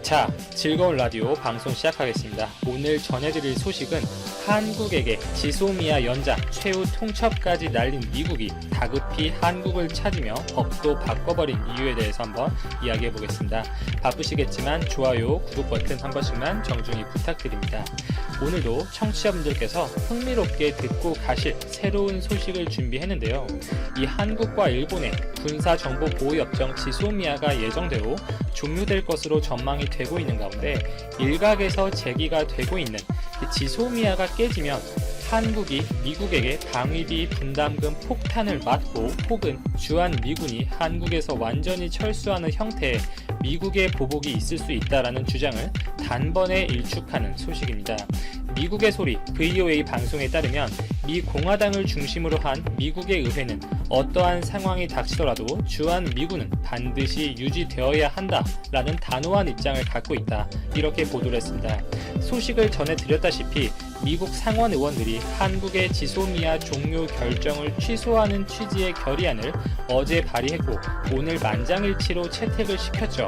자, 즐거운 라디오 방송 시작하겠습니다. 오늘 전해드릴 소식은 한국에게 지소미아 연장 최후 통첩까지 날린 미국이 다급히 한국을 찾으며 법도 바꿔버린 이유에 대해서 한번 이야기해 보겠습니다. 바쁘시겠지만 좋아요, 구독 버튼 한 번씩만 정중히 부탁드립니다. 오늘도 청취자분들께서 흥미롭게 듣고 가실 새로운 소식을 준비했는데요. 이 한국과 일본의 군사정보보호협정 지소미아가 예정대로 종료될 것으로 전망이 되고 있는 가운데 일각에서 제기가 되고 있는 지소미아가 깨지면 한국이 미국에게 방위비 분담금 폭탄을 맞고 혹은 주한미군이 한국에서 완전히 철수하는 형태의 미국의 보복이 있을 수 있다라는 주장을 단번에 일축하는 소식입니다. 미국의 소리 VOA 방송에 따르면 미 공화당을 중심으로 한 미국의 의회는 어떠한 상황이 닥치더라도 주한미군은 반드시 유지되어야 한다라는 단호한 입장을 갖고 있다, 이렇게 보도를 했습니다. 소식을 전해드렸다시피 미국 상원 의원들이 한국의 지소미아 종료 결정을 취소하는 취지의 결의안을 어제 발의했고 오늘 만장일치로 채택을 시켰죠.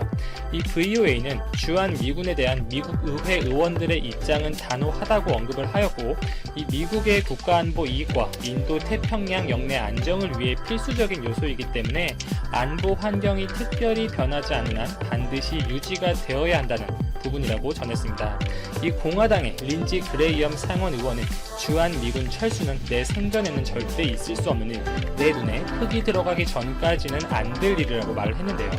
이 VOA는 주한미군에 대한 미국 의회 의원들의 입장은 단호하다고 언급을 하였고, 이 미국의 국가안보 이익과 인도 태평양 영내 안정을 위해 필수적인 요소이기 때문에 안보 환경이 특별히 변하지 않는 한 반드시 유지가 되어야 한다는 부분이라고 전했습니다. 이 공화당의 린지 그레이엄 상원 의원은 주한미군 철수는 내 생전에는 절대 있을 수 없는 일, 내 눈에 흙이 들어가기 전까지는 안 될 일이라고 말을 했는데요.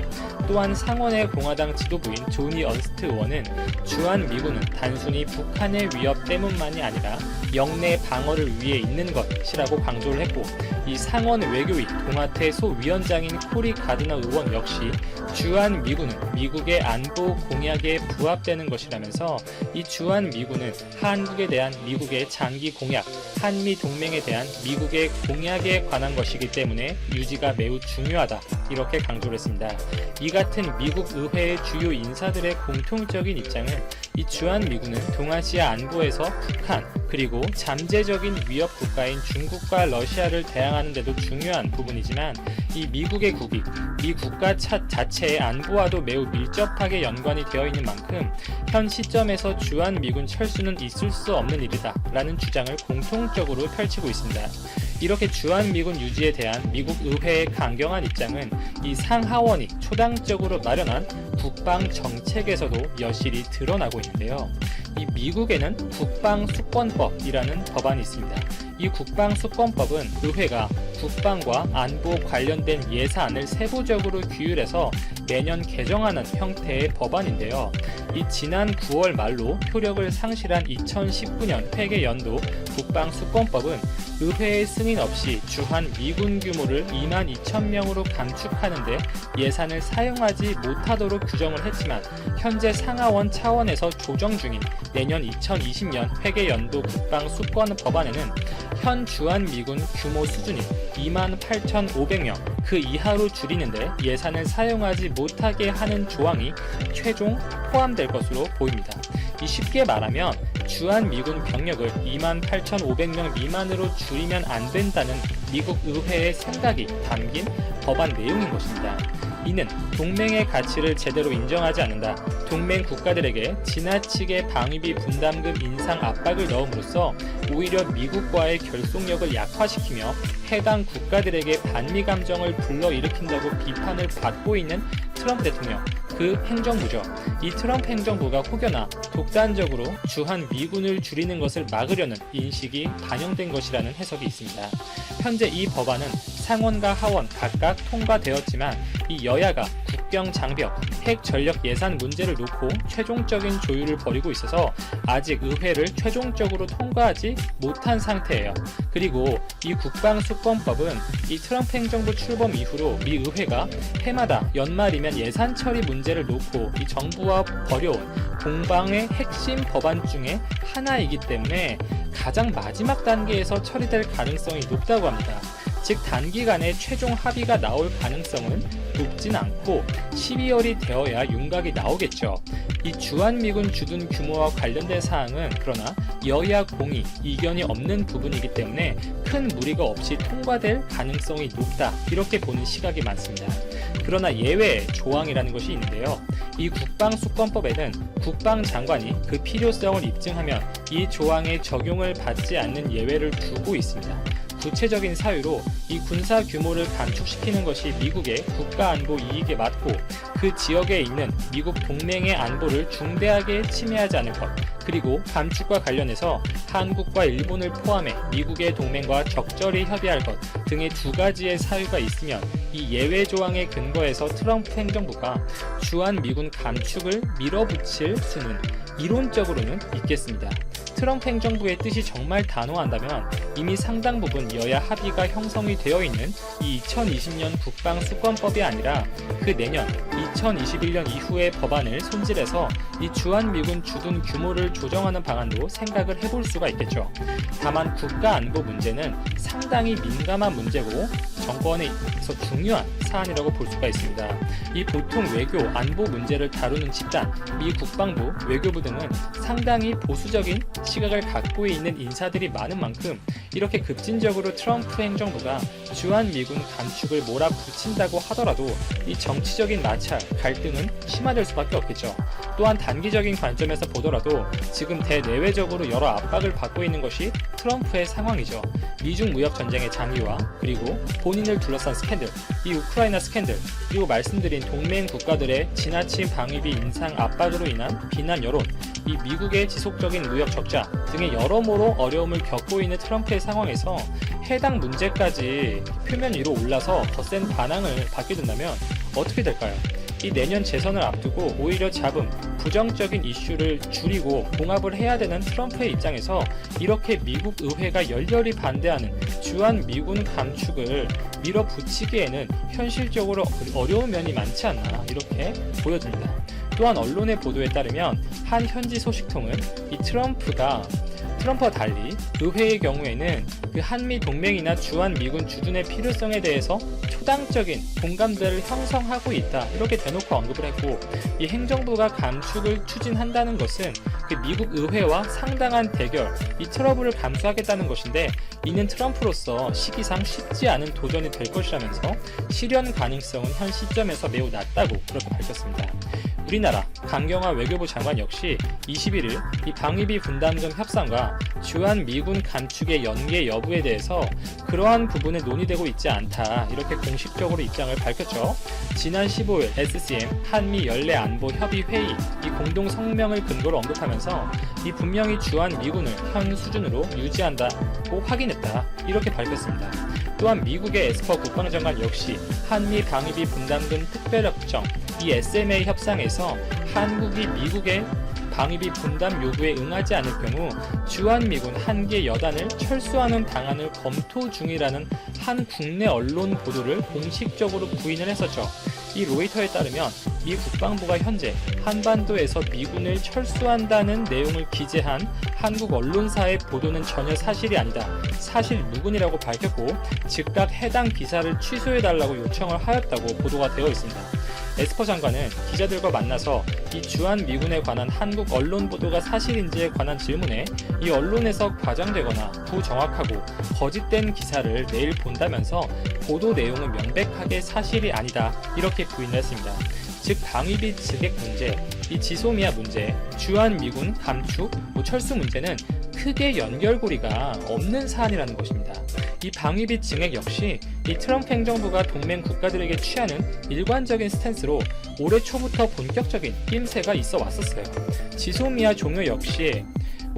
또한 상원의 공화당 지도부인 조니 언스트 의원은 주한미군은 단순히 북한의 위협 때문만이 아니라 영내 방어를 위해 있는 것이라고 강조를 했고, 이 상원 외교위 동아태 소위원장인 코리 가드너 의원 역시 주한미군은 미국의 안보 공약에 부합되는 것이라면서 이 주한미군은 한국에 대한 미국의 장기 공약, 한미 동맹에 대한 미국의 공약에 관한 것이기 때문에 유지가 매우 중요하다, 이렇게 강조를 했습니다. 이 같은 미국 의회의 주요 인사들의 공통적인 입장은 이 주한미군은 동아시아 안보에서 북한 그리고 잠재적인 위협 국가인 중국과 러시아를 대항하는 데도 중요한 부분이지만 이 미국의 국익, 미 국가 자체의 안보와도 매우 밀접하게 연관이 되어 있는 만큼 현 시점에서 주한미군 철수는 있을 수 없는 일이다 라는 주장을 공통적으로 펼치고 있습니다. 이렇게 주한미군 유지에 대한 미국 의회의 강경한 입장은 이 상하원이 초당적으로 마련한 국방정책에서도 여실히 드러나고 있는데요. 이 미국에는 국방수권법이라는 법안이 있습니다. 이 국방수권법은 의회가 국방과 안보 관련된 예산을 세부적으로 규율해서 매년 개정하는 형태의 법안인데요. 이 지난 9월 말로 효력을 상실한 2019년 회계연도 국방수권법은 의회의 승인 없이 주한 미군 규모를 22,000명으로 감축하는데 예산을 사용하지 못하도록 규정을 했지만 현재 상하원 차원에서 조정 중인 내년 2020년 회계연도 국방수권 법안에는 현 주한미군 규모 수준인 28,500명 그 이하로 줄이는데 예산을 사용하지 못하게 하는 조항이 최종 포함될 것으로 보입니다. 쉽게 말하면 주한미군 병력을 28,500명 미만으로 줄이면 안 된다는 미국 의회의 생각이 담긴 법안 내용인 것입니다. 이는 동맹의 가치를 제대로 인정하지 않는다, 동맹 국가들에게 지나치게 방위비 분담금 인상 압박을 넣음으로써 오히려 미국과의 결속력을 약화시키며 해당 국가들에게 반미 감정을 불러일으킨다고 비판을 받고 있는 트럼프 대통령, 그 행정부죠. 이 트럼프 행정부가 혹여나 독단적으로 주한미군을 줄이는 것을 막으려는 인식이 반영된 것이라는 해석이 있습니다. 현재 이 법안은 상원과 하원 각각 통과되었지만 이 여야가 국경 장벽, 핵 전력 예산 문제를 놓고 최종적인 조율을 벌이고 있어서 아직 의회를 최종적으로 통과하지 못한 상태예요. 그리고 이 국방수권법은 이 트럼프 행정부 출범 이후로 미 의회가 해마다 연말이면 예산 처리 문제를 놓고 이 정부와 벌여온 공방의 핵심 법안 중에 하나이기 때문에 가장 마지막 단계에서 처리될 가능성이 높다고 합니다. 즉 단기간에 최종 합의가 나올 가능성은 높진 않고 12월이 되어야 윤곽이 나오겠죠. 이 주한미군 주둔 규모와 관련된 사항은 그러나 여야 공의, 이견이 없는 부분이기 때문에 큰 무리가 없이 통과될 가능성이 높다, 이렇게 보는 시각이 많습니다. 그러나 예외 조항이라는 것이 있는데요. 이 국방수권법에는 국방장관이 그 필요성을 입증하면 이 조항의 적용을 받지 않는 예외를 두고 있습니다. 구체적인 사유로 이 군사 규모를 감축시키는 것이 미국의 국가안보 이익에 맞고 그 지역에 있는 미국 동맹의 안보를 중대하게 침해하지 않을 것, 그리고 감축과 관련해서 한국과 일본을 포함해 미국의 동맹과 적절히 협의할 것 등의 두 가지의 사유가 있으면 이 예외 조항에 근거해서 트럼프 행정부가 주한미군 감축을 밀어붙일 수는 이론적으로는 있겠습니다. 트럼프 행정부의 뜻이 정말 단호한다면 이미 상당 부분 여야 합의가 형성이 되어 있는 이 2020년 국방수권법이 아니라 그 내년 2021년 이후의 법안을 손질해서 이 주한미군 주둔 규모를 조정하는 방안도 생각을 해볼 수가 있겠죠. 다만 국가안보 문제는 상당히 민감한 문제고 정권에 있어서 중요한 사안이라고 볼 수가 있습니다. 이 보통 외교, 안보 문제를 다루는 집단, 미 국방부, 외교부 등은 상당히 보수적인 시각을 갖고 있는 인사들이 많은 만큼 이렇게 급진적으로 트럼프 행정부가 주한미군 감축을 몰아붙인다고 하더라도 이 정치적인 마찰, 갈등은 심화될 수밖에 없겠죠. 또한 단기적인 관점에서 보더라도 지금 대내외적으로 여러 압박을 받고 있는 것이 트럼프의 상황이죠. 미중 무역 전쟁의 장기화, 그리고 본인을 둘러싼 스캔들, 이 우크라이나 스캔들, 그리고 말씀드린 동맹 국가들의 지나친 방위비 인상 압박으로 인한 비난 여론, 이 미국의 지속적인 무역 적자 등의 여러모로 어려움을 겪고 있는 트럼프의 상황에서 해당 문제까지 표면 위로 올라서 더 센 반항을 받게 된다면 어떻게 될까요? 이 내년 재선을 앞두고 오히려 잡음, 부정적인 이슈를 줄이고 봉합을 해야 되는 트럼프의 입장에서 이렇게 미국 의회가 열렬히 반대하는 주한미군 감축을 밀어붙이기에는 현실적으로 어려운 면이 많지 않나, 이렇게 보여집니다. 또한 언론의 보도에 따르면 한 현지 소식통은 이 트럼프와 달리 의회의 경우에는 그 한미 동맹이나 주한미군 주둔의 필요성에 대해서 초당적인 공감대를 형성하고 있다, 이렇게 대놓고 언급을 했고, 이 행정부가 감축을 추진한다는 것은 그 미국 의회와 상당한 대결, 이 트러블을 감수하겠다는 것인데 이는 트럼프로서 시기상 쉽지 않은 도전이 될 것이라면서 실현 가능성은 현 시점에서 매우 낮다고 그렇게 밝혔습니다. 우리나라 강경화 외교부 장관 역시 21일 이 방위비 분담금 협상과 주한미군 감축의 연계 여부에 대해서 그러한 부분은 논의되고 있지 않다, 이렇게 공식적으로 입장을 밝혔죠. 지난 15일 SCM 한미 연례 안보 협의 회의 이 공동 성명을 근거로 언급하면서 이 분명히 주한미군을 현 수준으로 유지한다고 확인했다, 이렇게 밝혔습니다. 또한 미국의 에스퍼 국방장관 역시 한미 방위비 분담금 특별협정 이 SMA 협상에서 한국이 미국의 방위비 분담 요구에 응하지 않을 경우 주한미군 한 개 여단을 철수하는 방안을 검토 중이라는 한 국내 언론 보도를 공식적으로 부인을 했었죠. 이 로이터에 따르면 미 국방부가 현재 한반도에서 미군을 철수한다는 내용을 기재한 한국 언론사의 보도는 전혀 사실이 아니다, 사실 무근이라고 밝혔고 즉각 해당 기사를 취소해달라고 요청을 하였다고 보도가 되어 있습니다. 에스퍼 장관은 기자들과 만나서 이 주한미군에 관한 한국 언론 보도가 사실인지에 관한 질문에 이 언론에서 과장되거나 부정확하고 거짓된 기사를 내일 본다면서 보도 내용은 명백하게 사실이 아니다, 이렇게 부인을 했습니다. 즉 방위비 증액 문제, 이 지소미아 문제, 주한미군 감축, 철수 문제는 크게 연결고리가 없는 사안이라는 것입니다. 이 방위비 증액 역시 이 트럼프 행정부가 동맹 국가들에게 취하는 일관적인 스탠스로 올해 초부터 본격적인 낌새가 있어 왔었어요. 지소미아 종료 역시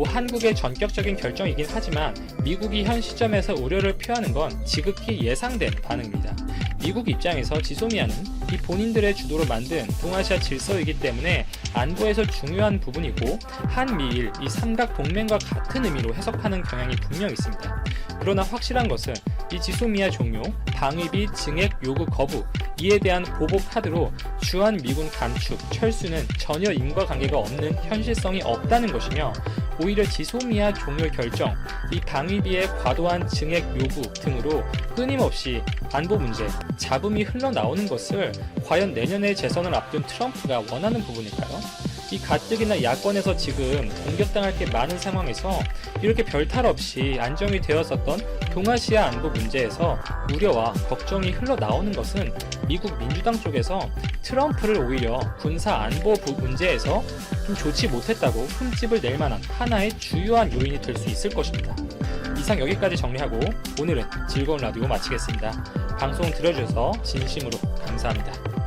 한국의 전격적인 결정이긴 하지만 미국이 현 시점에서 우려를 표하는 건 지극히 예상된 반응입니다. 미국 입장에서 지소미아는 이 본인들의 주도로 만든 동아시아 질서이기 때문에 안보에서 중요한 부분이고 한미일 이 삼각 동맹과 같은 의미로 해석하는 경향이 분명 있습니다. 그러나 확실한 것은 이 지소미아 종료, 방위비 증액 요구 거부, 이에 대한 보복 카드로 주한미군 감축, 철수는 전혀 인과관계가 없는 현실성이 없다는 것이며 오히려 지소미아 종료 결정, 이 방위비의 과도한 증액 요구 등으로 끊임없이 안보 문제, 잡음이 흘러나오는 것을 과연 내년에 재선을 앞둔 트럼프가 원하는 부분일까요? 이 가뜩이나 야권에서 지금 공격당할 게 많은 상황에서 이렇게 별탈 없이 안정이 되었었던 동아시아 안보 문제에서 우려와 걱정이 흘러나오는 것은 미국 민주당 쪽에서 트럼프를 오히려 군사 안보 문제에서 좀 좋지 못했다고 흠집을 낼 만한 하나의 주요한 요인이 될 수 있을 것입니다. 이상 여기까지 정리하고 오늘은 즐거운 라디오 마치겠습니다. 방송 들어주셔서 진심으로 감사합니다.